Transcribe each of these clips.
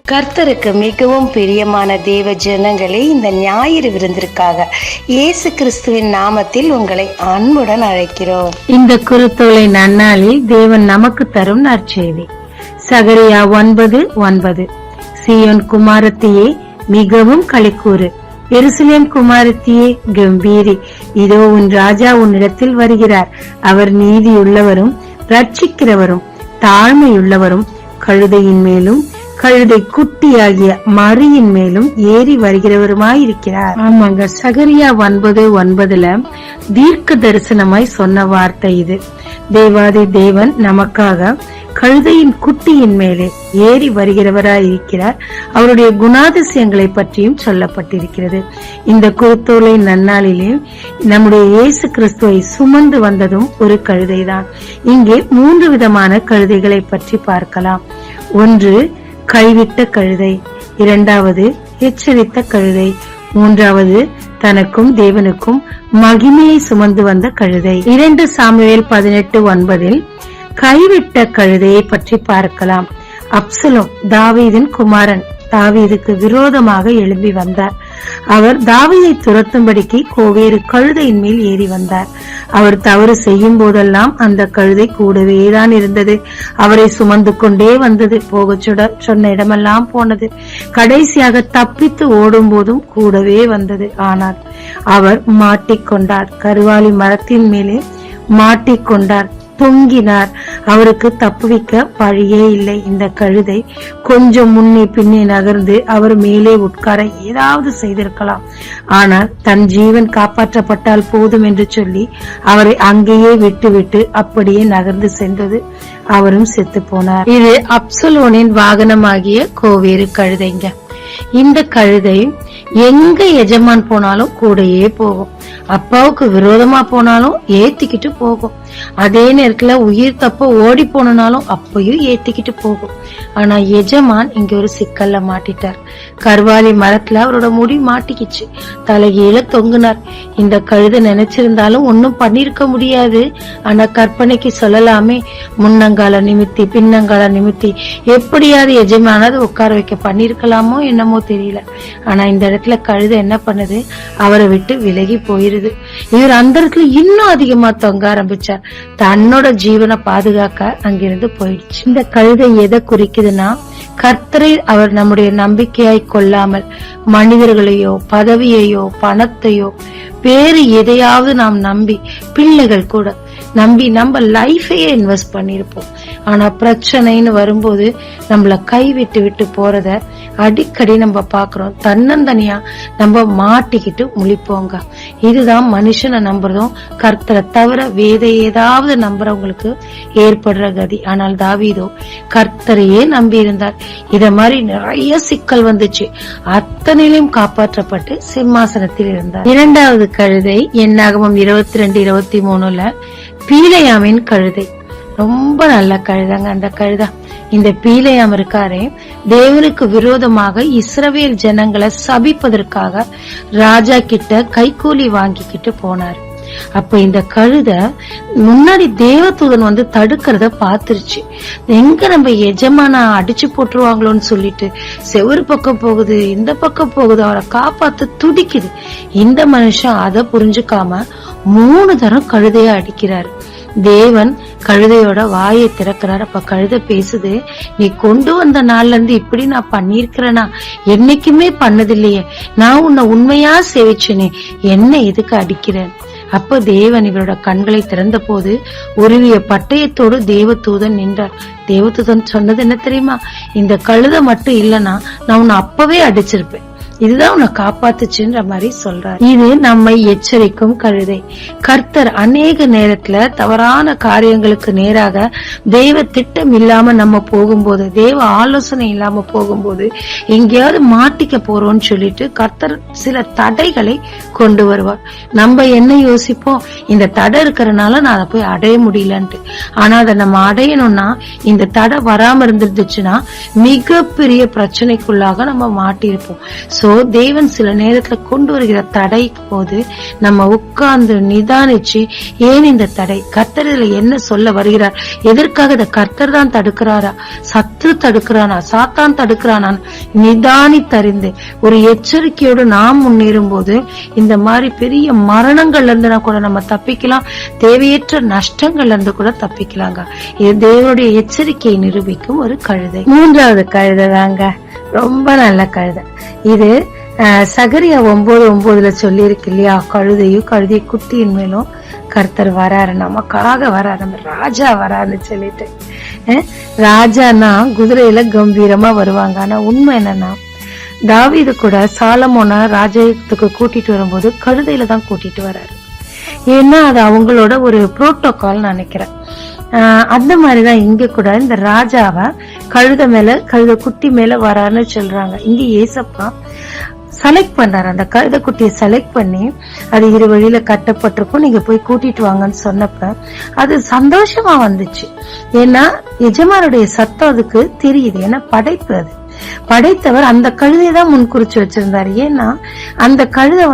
கர்த்தருக்கு மிகவும் பிரியமான தேவ ஜனங்களே, இந்த ஞாயிறு விருந்திற்காக இயேசு கிறிஸ்துவின் நாமத்தில் உங்களை அன்புடன் அழைக்கிறோம். இந்த குருத்தோலை நன்னாளில் தேவன் நமக்கு தரும் நற்செய்தி. சகரியா 9:9. சீயோன் குமாரத்தியே மிகவும் களிக்கூறு, எருசலேம் குமாரத்தியே கம்பீரி, இதோ உன் ராஜா உன்னிடத்தில் வருகிறார். அவர் நீதியுள்ளவரும் ரட்சிக்கிறவரும் தாழ்மையுள்ளவரும், கழுதையின் மேலும் கழுதை குட்டியாகிய மரியின் மேலும் ஏறி வருகிறவருமாயிருக்கிறார். ஆமாங்க, சகரியா 9:9 தீர்க்க தரிசனமாய் சொன்ன வார்த்தை இது. தேவாதி தேவன் நமக்காக கழுதையின் குட்டியின் மேலே ஏறி வருகிறவராயிருக்கிறார். அவருடைய குணாதிசயங்களை பற்றியும் சொல்லப்பட்டிருக்கிறது. இந்த குருத்தோலை நன்னாளிலே நம்முடைய இயேசு கிறிஸ்துவை சுமந்து வந்ததும் ஒரு கழுதைதான். இங்கே 3 விதமான கழுதைகளை பற்றி பார்க்கலாம். ஒன்று கைவிட்ட கழுதை, 2வது எச்சரித்த கழுதை, 3வது தனக்கும் தேவனுக்கும் மகிமையை சுமந்து வந்த கழுதை. 2 சாமுவேல் 18:9 கைவிட்ட கழுதையை பற்றி பார்க்கலாம். அப்சலோம் தாவீதின் குமாரன் தாவீதுக்கு விரோதமாக எழும்பி வந்தார். அவர் தாவீதை துரத்தும்படிக்கு கோவேறு கழுதையின் மேல் ஏறி வந்தார். அவர் தவறு செய்யும் போதெல்லாம் அந்த கழுதை கூடவேதான் இருந்தது. அவரை சுமந்து கொண்டே வந்தது. போக சொன்ன இடமெல்லாம் போனது. கடைசியாக தப்பித்து ஓடும் போதும் கூடவே வந்தது. ஆனால் அவர் மாட்டிக்கொண்டார். கருவாலி மரத்தின் மேலே மாட்டிக்கொண்டார், தொங்கினார். அவருக்கு தப்புவிக்க வழியே இல்லை. இந்த கழுதை கொஞ்சம் முன்னே பின்னே நகர்ந்து அவர் மேலே உட்கார ஏதாவது செய்திருக்கலாம். ஆனால் தன் ஜீவன் காப்பாற்றப்பட்டால் போதும் என்று சொல்லி அவரை அங்கேயே விட்டு அப்படியே நகர்ந்து சென்றது. அவரும் செத்து போனார். இது அப்சலோனின் வாகனமாகிய கோவேறு கழுதைங்க. இந்த கழுதை எங்க எஜமான் போனாலும் கூடயே போகும். அப்பாவுக்கு விரோதமா போனாலும் ஏத்திக்கிட்டு போகும். அதே நேரத்துல உயிர் தப்ப ஓடி போனாலும் அப்பயும் ஏத்திக்கிட்டு போகும். ஆனா எஜமான் இங்க ஒரு சிக்கல்ல மாட்டிட்டார். கருவாலி மரத்துல அவரோட முடி மாட்டிக்கிச்சு. தலைகீழ தொங்குனார். இந்த கழுதை நினைச்சிருந்தாலும் ஒன்னும் பண்ணிருக்க முடியாது. ஆனா கற்பனைக்கு சொல்லலாமே, முன்னங்கால நிமித்தி பின்னங்கால நிமித்தி எப்படியாவது எஜமானது உட்கார வைக்க பண்ணிருக்கலாமோ என்னமோ தெரியல. ஆனா இந்த இடத்துல கழுதை என்ன பண்ணுது, அவரை விட்டு விலகி போயிருது. இவர் அந்த இடத்துல இன்னும் அதிகமா தொங்க ஆரம்பிச்சார். தன்னோட ஜீவனை பாதுகாக்க அங்கிருந்து போயிடுச்சு. இந்த கழுதை எதை குறிக்குதுன்னா, கர்த்தரை அவர் நம்முடைய நம்பிக்கையாய் கொள்ளாமல் மனிதர்களையோ பதவியையோ பணத்தையோ வேறு எதையாவது நாம் நம்பி, பிள்ளைகள் கூட நம்பி நம்ம லைஃபையே இன்வெஸ்ட் பண்ணிருப்போம். ஆனா பிரச்சனைன்னு வரும்போது நம்மள கை விட்டு போறத அடிக்கடி நம்ம பாக்குறோம். தன்னந்தனியா நம்ம மாட்டிக்கிட்டு முழிப்போங்க. இதுதான் மனுஷனை நம்புறதும் கர்த்தரை தவிர வேத ஏதாவது நம்புறவங்களுக்கு ஏற்படுற கதி. ஆனால் தாவீதோ கர்த்தரையே நம்பி இருந்தார். இத மாதிரி நிறைய சிக்கல் வந்துச்சு. அத்தனையிலும் காப்பாற்றப்பட்டு சிம்மாசனத்தில் இருந்தார். 2வது கழுதை என்னாகமம் 22:23 பீலையாமின் கழுதை. ரொம்ப நல்ல கழுதாங்க அந்த கழுதா. இந்த பீலையாம் இருக்காரே, தேவனுக்கு விரோதமாக இஸ்ரவேல் ஜனங்களை சபிப்பதற்காக ராஜா கிட்ட கைக்கூலி வாங்கிக்கிட்டு போனார். அப்ப இந்த கழுதை முன்னாடி தேவதூதன் வந்து தடுக்கிறத பாத்துருச்சு. எங்க நம்ம எஜமான அடிச்சு போட்டுருவாங்களோன்னு சொல்லிட்டு செவரு பக்கம் போகுது, இந்த பக்கம் போகுது, அவரை காப்பாத்த துடிக்குது. இந்த மனுஷன் அதை புரிஞ்சுக்காம 3 தரம் கழுதைய அடிக்கிறாரு. தேவன் கழுதையோட வாயை திறக்கிறார். அப்ப கழுதை பேசுது, நீ கொண்டு வந்த நாள்ல இருந்து இப்படி நான் பண்ணிருக்கிறேனா? என்னைக்குமே பண்ணதில்லையே. நான் உன்னை உண்மையா சேவிச்சேனே, என்ன எதுக்கு அடிக்கிறேன்? அப்ப தேவன் இவரோட கண்களை திறந்த போது உருவிய பட்டயத்தோடு தேவதூதன் நின்றார். தேவதூதன் சொன்னது என்ன தெரியுமா? இந்த கழுதை மட்டும் இல்லைன்னா நான் உன்னை அப்பவே அடிச்சிருப்பேன். இதுதான் உன்னை காப்பாத்துச்சுன்ற மாதிரி சொல்றார். இது நம்மை எச்சரிக்கும் கழுதை. கர்த்தர் அநேக நேரத்துல தவறான காரியங்களுக்கு நேராக தேவ திட்டம் இல்லாம நம்ம போகும்போது, தேவ ஆலோசனை இல்லாம போகும்போது, எங்கேயாவது மாட்டிக்க போறோம்னு சொல்லிட்டு கர்த்தர் சில தடைகளை கொண்டு வருவார். நம்ம என்ன யோசிப்போம், இந்த தடை இருக்கிறதுனால நான் அதை போய் அடைய முடியலன்ட்டு. ஆனா அதை நம்ம அடையணும்னா இந்த தடை வராம இருந்துச்சுன்னா மிகப்பெரிய பிரச்சனைக்குள்ளாக நம்ம மாட்டிருப்போம். சோ தேவன் சில நேரத்துல கொண்டு வருகிற தடை போது நம்ம உட்கார்ந்து நிதானிச்சு, ஏன் இந்த தடை, கர்த்தர் இதுல என்ன சொல்ல வருகிறார், எதற்காக இதை கர்த்தர் தான் தடுக்கிறாரா, சத்ரு தடுக்கிறானா, சாத்தான் தடுக்கிறானா, நிதானித்தறிந்து ஒரு எச்சரிக்கையோடு நாம் முன்னேறும் போது இந்த மாதிரி பெரிய மரணங்கள்ல இருந்து கூட நம்ம தப்பிக்கலாம், தேவையற்ற நஷ்டங்கள்ல இருந்து கூட தப்பிக்கலாங்க. இது தேவனுடைய எச்சரிக்கையை நிரூபிக்கும் ஒரு கழுதை. மூன்றாவது கழுதை தாங்க, ரொம்ப நல்ல கழுதை. இது சகரியா 9:9 சொல்லி இருக்கு இல்லையா, கழுதையும் கழுதை குட்டியின் மேலும் கர்த்தர் வராரு, நமக்காக வராரு, ராஜா வராருன்னு சொல்லிட்டு. ராஜானா குதிரையில கம்பீரமா வருவாங்க. ஆனா உண்மை என்னன்னா, தாவீது கூட சாலமோன ராஜ்யத்துக்கு கூட்டிட்டு வரும்போது கழுதையில தான் கூட்டிட்டு வராரு. ஏன்னா அது அவங்களோட ஒரு புரோட்டோகால் நினைக்கிறேன். அந்த மாதிரிதான் இங்க கூட இந்த ராஜாவை கழுதை குட்டி மேல வரான்னு சொல்றாங்க. இங்க ஏசப்பா செலக்ட் பண்றாரு, அந்த கழுதை குட்டியை செலக்ட் பண்ணி அது 2 வழியில கட்டப்பட்டிருக்கும், நீங்க போய் கூட்டிட்டு வாங்கன்னு சொன்னப்ப அது சந்தோஷமா வந்துச்சு. ஏன்னா எஜமானுடைய சத்தம் அதுக்கு தெரியுது. ஏன்னா படைப்பு, அது படைத்தவர் அந்த கழுதை தான் முன்குறிச்சு வச்சிருந்தாரு. ஏன்னா அந்த கழுதை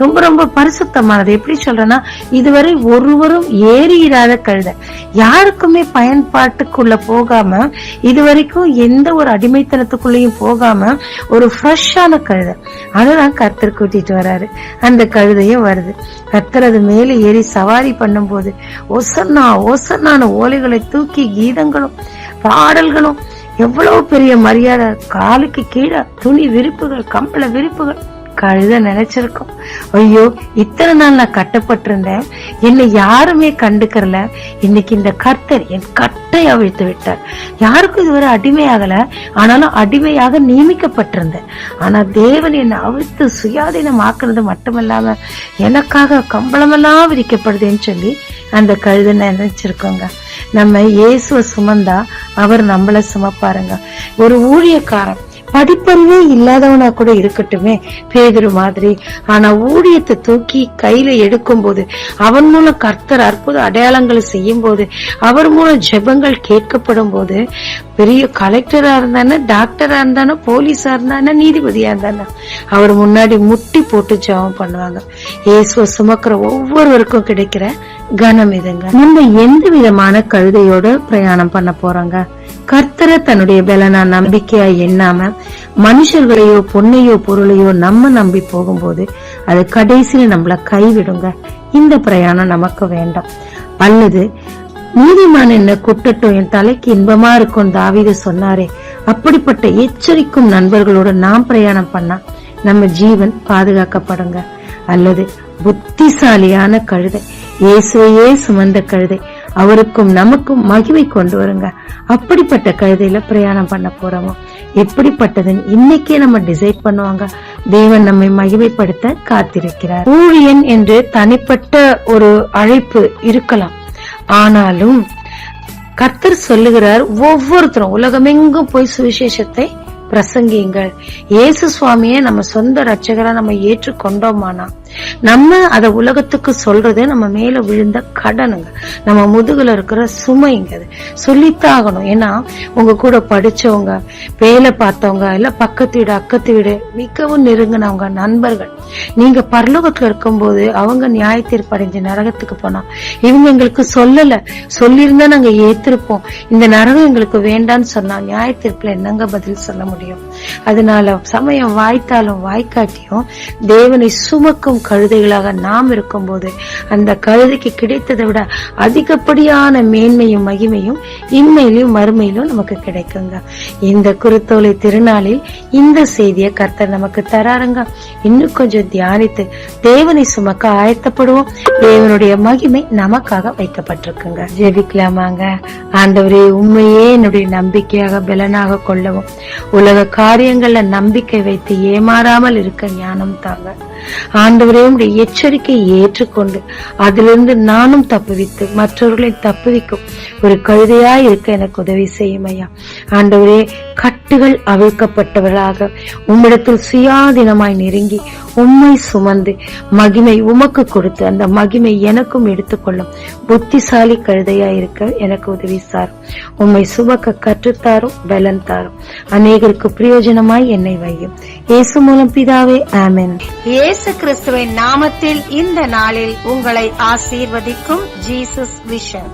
ரொம்ப ரொம்ப பரிசுத்தமானது. எப்படி சொல்றேன்னா, இதுவரை ஒருவரும் ஏறியிராத கழுதை, யாருக்குமே பயன்பாட்டுக்குள்ள போகாம, இதுவரைக்கும் எந்த ஒரு அடிமைத்தனத்துக்குள்ளயும் போகாம ஒரு ஃப்ரெஷ்ஷான கழுதை. அதுதான் கர்த்தர் கூட்டிட்டு வராரு. அந்த கழுதையும் வருது. கர்த்தர் அது மேல ஏறி சவாரி பண்ணும் போது ஒசன்னா ஒசன்னான ஓலைகளை தூக்கி கீதங்களும் பாடல்களும், எவ்வளவு பெரிய மரியாதை, காலுக்கு கீழே துணி விரிப்புகள், கம்பள விரிப்புகள். கழுத நினைச்சிருக்கோம், ஐயோ இத்தனை நாள் நான் கட்டப்பட்டிருந்தேன், என்னை யாருமே கண்டுக்கறல, இன்னைக்கு இந்த கர்த்தர் என் கட்டை அவிழ்த்து விட்டார். யாருக்கும் இதுவரை அடிமையாகல, ஆனாலும் அடிமையாக நியமிக்கப்பட்டிருந்தேன். ஆனா தேவன் என்னை அவிழ்த்து சுயாதீனம் ஆக்குறது மட்டுமல்லாம எனக்காக கம்பளமெல்லாம் விரிக்கப்படுதுன்னு சொல்லி அந்த கழுத நினைச்சிருக்கோங்க. நம்ம இயேசுவ சுமந்தா அவர் நம்மள சுமப்பாருங்க. ஒரு ஊழியக்காரன் படிப்பறிவே இல்லாதவனா கூட இருக்கட்டுமே, பேதுரு மாதிரி, ஆனா ஊழியத்தை தூக்கி கையில எடுக்கும் போது, அவன் மூலம் கர்த்தர் அற்புத அடையாளங்களை செய்யும் போது, அவர் மூலம் ஜெபங்கள் கேட்கப்படும் போது, பெரிய கலெக்டரா இருந்தானே, டாக்டரா இருந்தானே, போலீஸா இருந்தானே, நீதிபதியா இருந்தானே, அவர் முன்னாடி முட்டி போட்டு ஜெபம் பண்ணுவாங்க. இயேசுவை சுமக்கிற ஒவ்வொருவருக்கும் கிடைக்கிற கனம் இதுங்க. நம்ம எந்த விதமான கழுதையோட பிரயாணம் பண்ண போறாங்க? கர்த்தரை தன்னுடைய பலனா நம்பிக்கையா எண்ணாம மனுஷர்களையோ பொன்னையோ பொருளையோ நம்ம நம்பி போகும்போது அது கடைசியில நம்மள கைவிடுங்க. இந்த பிரயாணம் நமக்கு வேண்டாம். அல்லது நீதிமான் என்ன குட்டட்டும், என் தலைக்கு இன்பமா இருக்கும் தாவீது சொன்னாரே, அப்படிப்பட்ட எச்சரிக்கும் நண்பர்களோட நாம் பிரயாணம் பண்ணா நம்ம ஜீவன் பாதுகாக்கப்படுங்க. அல்லது புத்திசாலியான கழுதை, இயேசுவையே சுமந்த கழுதை, அவருக்கும் நமக்கும் மகிமை கொண்டு வருங்க. அப்படிப்பட்ட கழுதையில பிரயாணம் பண்ண போறோமோ, எப்படிப்பட்டதுன்னு இன்னைக்கே நம்ம டிசைட் பண்ணுவாங்க. தேவன் நம்மை மகிமைப்படுத்த காத்திருக்கிறார். ஊழியன் என்று தனிப்பட்ட ஒரு அழைப்பு இருக்கலாம், ஆனாலும் கர்த்தர் சொல்லுகிறார், ஒவ்வொருத்தரும் உலகமெங்கும் போய் சுவிசேஷத்தை பிரசங்கியுங்கள். இயேசு சுவாமியை நம்ம சொந்த ரட்சகரா நம்ம ஏற்றுக்கொண்டோமானா நம்ம அத உலகத்துக்கு சொல்றது நம்ம மேல விழுந்த கடனுங்க, நம்ம முதுகுல இருக்கிற சுமைங்க. அது சொல்லித்தாகணும். ஏன்னா உங்க கூட படிச்சவங்க, வேலை பார்த்தவங்க, இல்ல பக்கத்து வீடு அக்கத்து வீடு மிகவும் நெருங்கினவங்க, நண்பர்கள், நீங்க பரலோகத்துல இருக்கும் போது அவங்க நியாய தீர்ப்பு அடைஞ்ச நரகத்துக்கு போனா இவங்க எங்களுக்கு சொல்லல, சொல்லியிருந்தா நாங்க ஏத்திருப்போம், இந்த நரகம் எங்களுக்கு வேண்டான்னு சொன்னா நியாய தீர்ப்புல என்னங்க பதில் சொல்ல முடியும்? அதனால சமயம் வாய்த்தாலும் வாய்க்காட்டியும் தேவனை சுமக்கும் கழுதைகளாக நாம் இருக்கும் போது அந்த கழுதைக்கு கிடைத்ததை விட அதிகப்படியான மேன்மையும் மகிமையும் இன்மையிலும் மறுமையிலும் நமக்கு கிடைக்குங்க. இந்த குருத்தோலை திருநாளில் இந்த செய்தியை கர்த்தர் நமக்கு தராருங்க. இன்னும் கொஞ்சம் தியானித்து தேவனை சுமக்க ஆயத்தப்படுவோம். தேவனுடைய மகிமை நமக்காக வைக்கப்பட்டிருக்குங்க. ஜெபிக்கலாமாங்க. ஆண்டவரே, உண்மையே என்னுடைய நம்பிக்கையாக பலனாக கொள்ளவும், உலக காரியங்கள்ல நம்பிக்கை வைத்து ஏமாறாமல் இருக்க ஞானம் தாங்க. ஆண்டவரே உடைய எச்சரிக்கையை ஏற்றுக்கொண்டு அதிலிருந்து நானும் தப்புவித்து மற்றவர்களை தப்புவிக்கும் ஒரு கழுதையாய் இருக்க எனக்கு உதவி செய்யும் ஐயா. ஆண்டவரே, கட்டுகள் அவிழ்க்கப்பட்டவர்களாக உம்மிடத்தில் சுயாதீனமாய் நெருங்கி உம்மை சுமந்து மகிமை உமக்கு கொடுத்து அந்த மகிமை எனக்கும் எடுத்துக்கொள்ளும் புத்திசாலி கழுதையாய் இருக்க எனக்கு உதவி சாரும். உம்மை சுமக்க கற்றுத்தாரும், பலன் தாரும். அநேகருக்கு பிரயோஜனமாய் என்னை வையும். இயேசு மூலம் பிதாவே, ஆமென். இயேசு கிறிஸ்துவின் நாமத்தில் இந்த நாளில் உங்களை ஆசீர்வதிக்கும் ஜீசஸ் விஷன்.